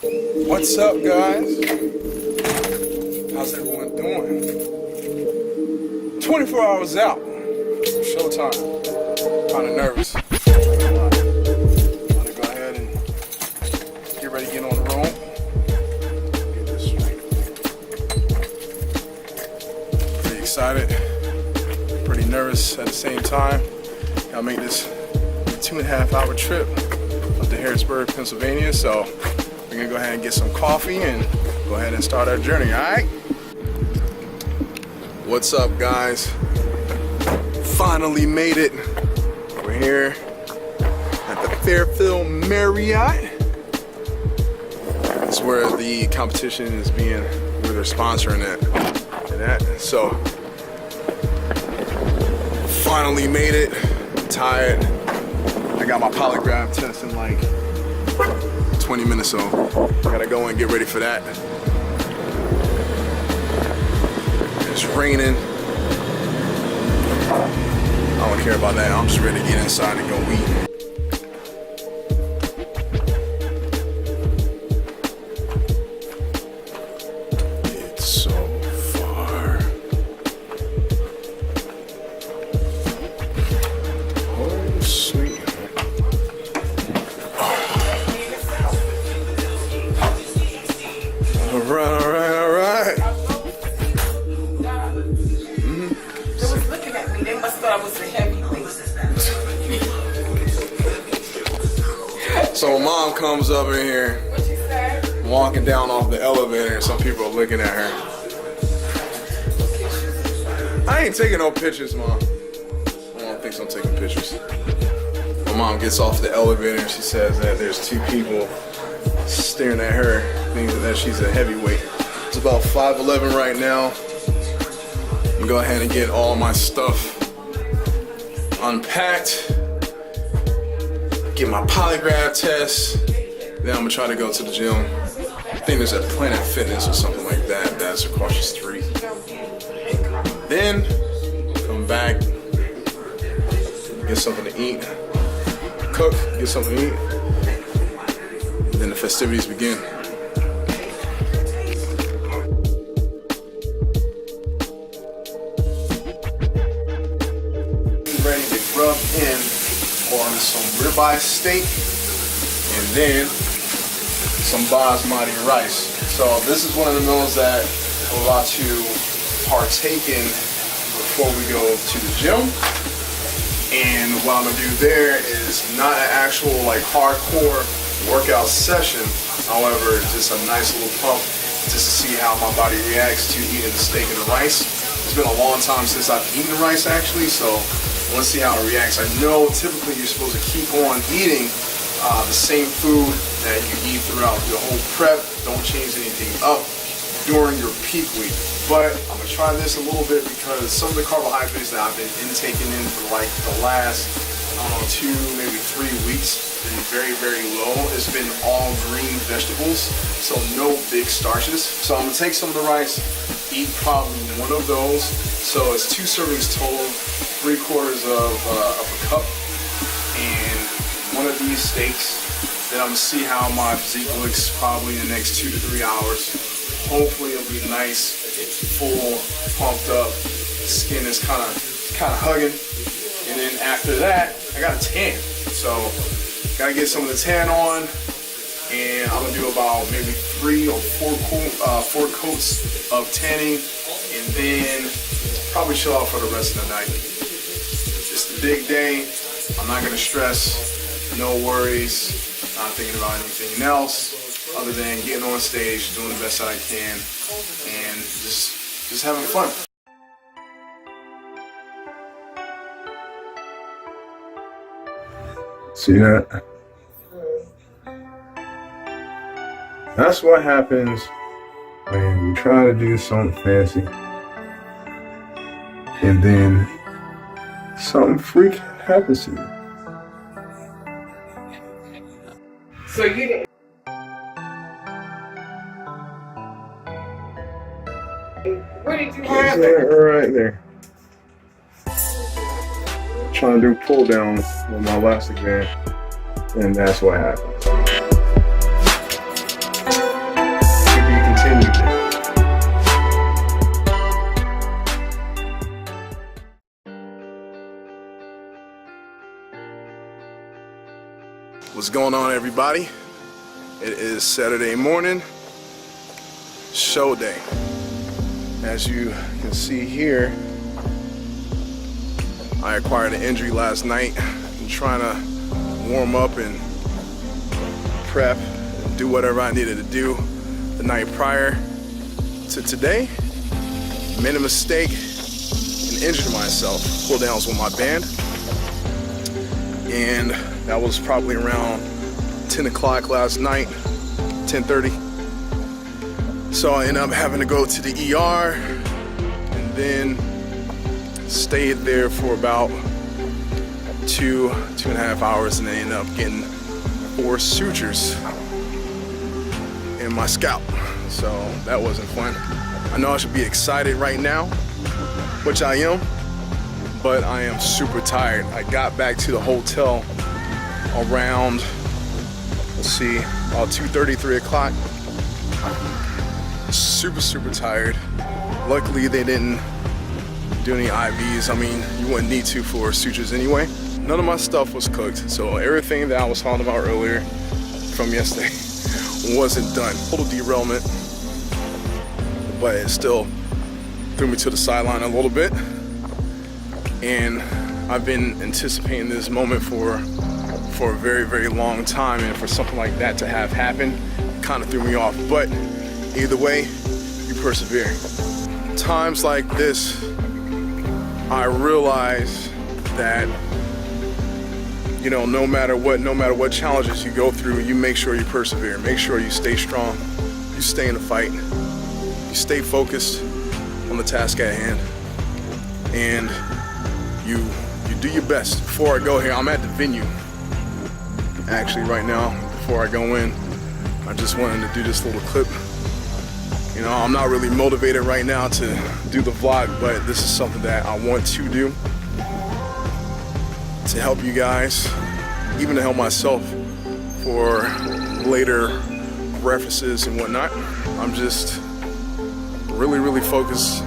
What's up, guys? How's everyone doing? 24 hours out. Showtime. Kind of nervous. I'm gonna go ahead and get ready to get on the road. Get this straight. Pretty excited. Pretty nervous at the same time. I'll make this 2.5 hour trip up to Harrisburg, Pennsylvania. So we're gonna go ahead and get some coffee and go ahead and start our journey, all right? What's up, guys? Finally made it. We're here at the Fairfield Marriott. That's where the competition is being, where they're sponsoring it and that. So finally made it. I'm tired. I got my polygraph test in like 20 minutes, so gotta go and get ready for that. It's raining. I don't care about that. I'm just ready to get inside and go eat. It's so far. Oh, sweet. All right. So mom comes up in here, walking down off the elevator, and some people are looking at her. I ain't taking no pictures, Mom. I don't think I'm taking pictures. My mom gets off the elevator and she says that there's 2 people staring at her, thinking that she's a heavyweight. It's about 5:11 right now. I'm gonna go ahead and get all my stuff unpacked. Get my polygraph test, then I'm gonna try to go to the gym. I think there's a Planet Fitness or something like that that's across the street. Then come back, get something to eat, cook, get something to eat, and then the festivities begin. Ready to grub in on some ribeye steak and then some basmati rice. So this is one of the meals that we're about to partake in before we go to the gym. And what I'm gonna do there is not an actual like hardcore workout session, however, just a nice little pump just to see how my body reacts to eating the steak and the rice. It's been a long time since I've eaten the rice actually, so let's see how it reacts. I know typically you're supposed to keep on eating the same food that you eat throughout your whole prep. Don't change anything up during your peak week. But I'm gonna try this a little bit because some of the carbohydrates that I've been intaking in for like the last, I don't know, 2, maybe 3 weeks been very, very low. It's been all green vegetables, so no big starches. So I'm gonna take some of the rice, eat probably one of those. So it's 2 servings total, 3/4 of a cup, and one of these steaks. Then I'm gonna see how my physique looks probably in the next 2 to 3 hours. Hopefully it'll be nice, full, pumped up. Skin is kind of hugging. And then after that, I got a tan. So gotta get some of the tan on, and I'm gonna do about maybe 3 or 4 coats of tanning, and then probably chill out for the rest of the night. It's a big day. I'm not gonna stress, no worries, not thinking about anything else other than getting on stage, doing the best that I can, and just having fun. See that? That's what happens when you try to do something fancy and then something freak happens to you. So you didn't. What did you have? Right there. Trying to do pull downs with my elastic band, and that's what happens. What's going on, everybody? It is Saturday morning, show day. As you can see here, I acquired an injury last night. I'm trying to warm up and prep and do whatever I needed to do the night prior to today. Made a mistake and injured myself. Pull downs with my band, and that was probably around 10 o'clock last night, 10:30. So I ended up having to go to the ER and then stayed there for about 2.5 hours, and then ended up getting 4 sutures in my scalp. So that wasn't fun. I know I should be excited right now, which I am, but I am super tired. I got back to the hotel around, let's see, about 2:30, 3 o'clock. Super tired. Luckily they didn't do any IVs. I mean, you wouldn't need to for sutures anyway. None of my stuff was cooked, so everything that I was talking about earlier from yesterday wasn't done. Total derailment, but it still threw me to the sideline a little bit. And I've been anticipating this moment for a very long time, and for something like that to have happened kind of threw me off. But either way, you persevere. Times like this, I realize that, you know, no matter what challenges you go through, you make sure you persevere. Make sure you stay strong. You stay in the fight. You stay focused on the task at hand, and you do your best. Before I go here, I'm at the venue actually right now. Before I go in, I just wanted to do this little clip. You know, I'm not really motivated right now to do the vlog, but this is something that I want to do to help you guys, even to help myself for later references and whatnot. I'm just really focused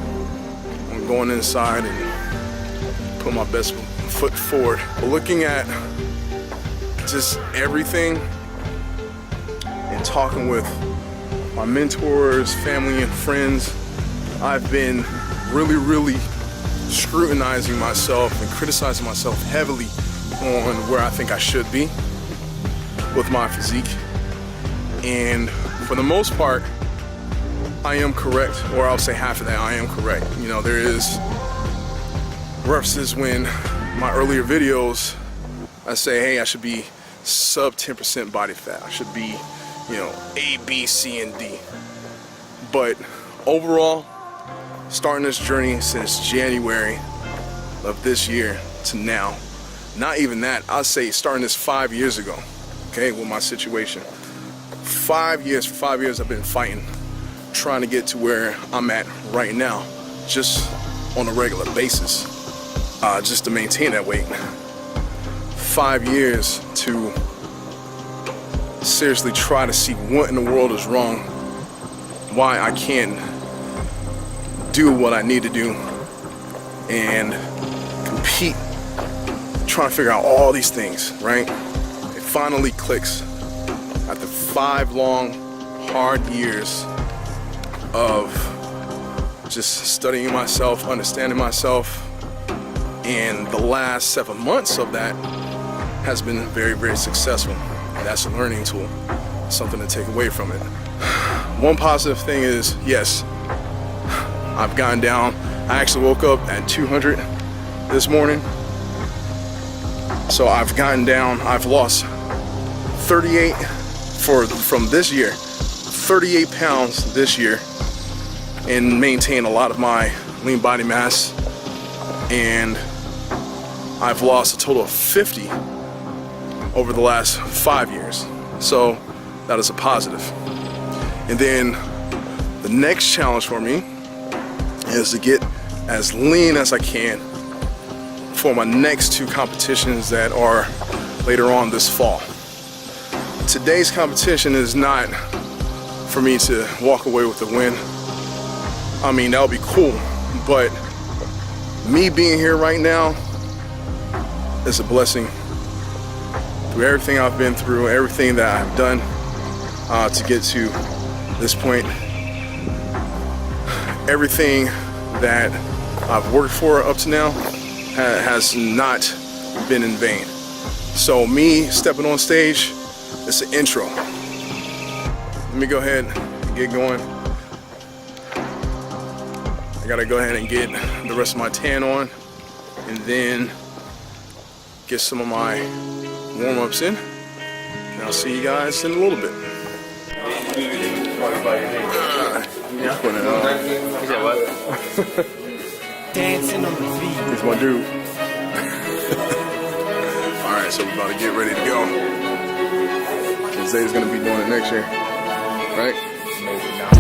on going inside and put my best foot forward. But looking at just everything and talking with my mentors, family and friends, I've been really scrutinizing myself and criticizing myself heavily on where I think I should be with my physique. And for the most part, I am correct, or I'll say half of that, I am correct. You know, there is references when my earlier videos, I say, hey, I should be sub 10% body fat. I should be, you know, A, B, C, and D. But overall, starting this journey since January of this year to now, not even that, I'll say starting this 5 years ago, okay, with my situation. 5 years, for 5 years I've been fighting, trying to get to where I'm at right now, just on a regular basis, just to maintain that weight. 5 years to seriously try to see what in the world is wrong, why I can't do what I need to do and compete, trying to figure out all these things, right? It finally clicks after 5 long, hard years of just studying myself, understanding myself, and the last 7 months of that has been very successful. That's a learning tool, something to take away from it. One positive thing is, yes, I've gone down. I actually woke up at 200 this morning. So I've gotten down, I've lost 38 from this year, 38 pounds this year, and maintained a lot of my lean body mass. And I've lost a total of 50 over the last 5 years. So that is a positive. And then the next challenge for me is to get as lean as I can for my next 2 competitions that are later on this fall. Today's competition is not for me to walk away with a win. I mean, that would be cool, but me being here right now is a blessing. through everything I've been through, everything that I've done to get to this point. Everything that I've worked for up to now has not been in vain. So me stepping on stage, it's an intro. Let me go ahead and get going. I gotta go ahead and get the rest of my tan on and then get some of my warm-ups in. And I'll see you guys in a little bit. Put it on. Dancing on the beat. Here's my dude. Alright, so we're about to get ready to go. Zay's gonna be doing it next year. Right? Maybe not.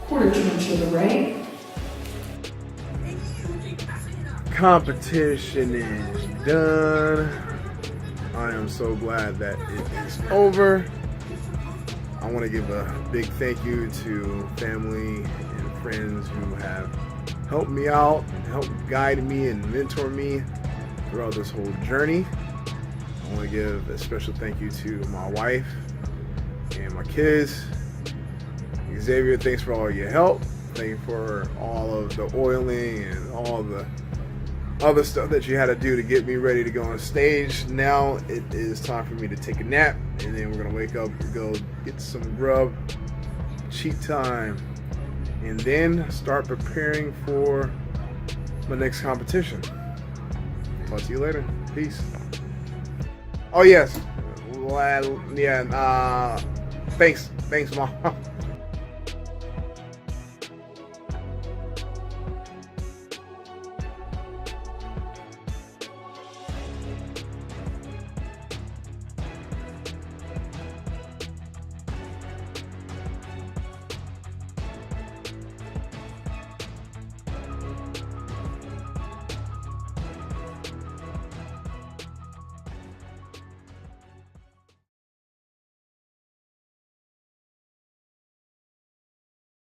Quarter turn to the right. Competition is done. I am so glad that it is over. I want to give a big thank you to family and friends who have helped me out, helped guide me and mentor me throughout this whole journey. I want to give a special thank you to my wife and my kids. Xavier, thanks for all your help. Thank you for all of the oiling and all the other stuff that you had to do to get me ready to go on stage. Now it is time for me to take a nap, and then we're gonna wake up, go get some grub, cheat time, and then start preparing for my next competition. Talk to you later. Peace. Oh yes, well, yeah. Thanks, Mom.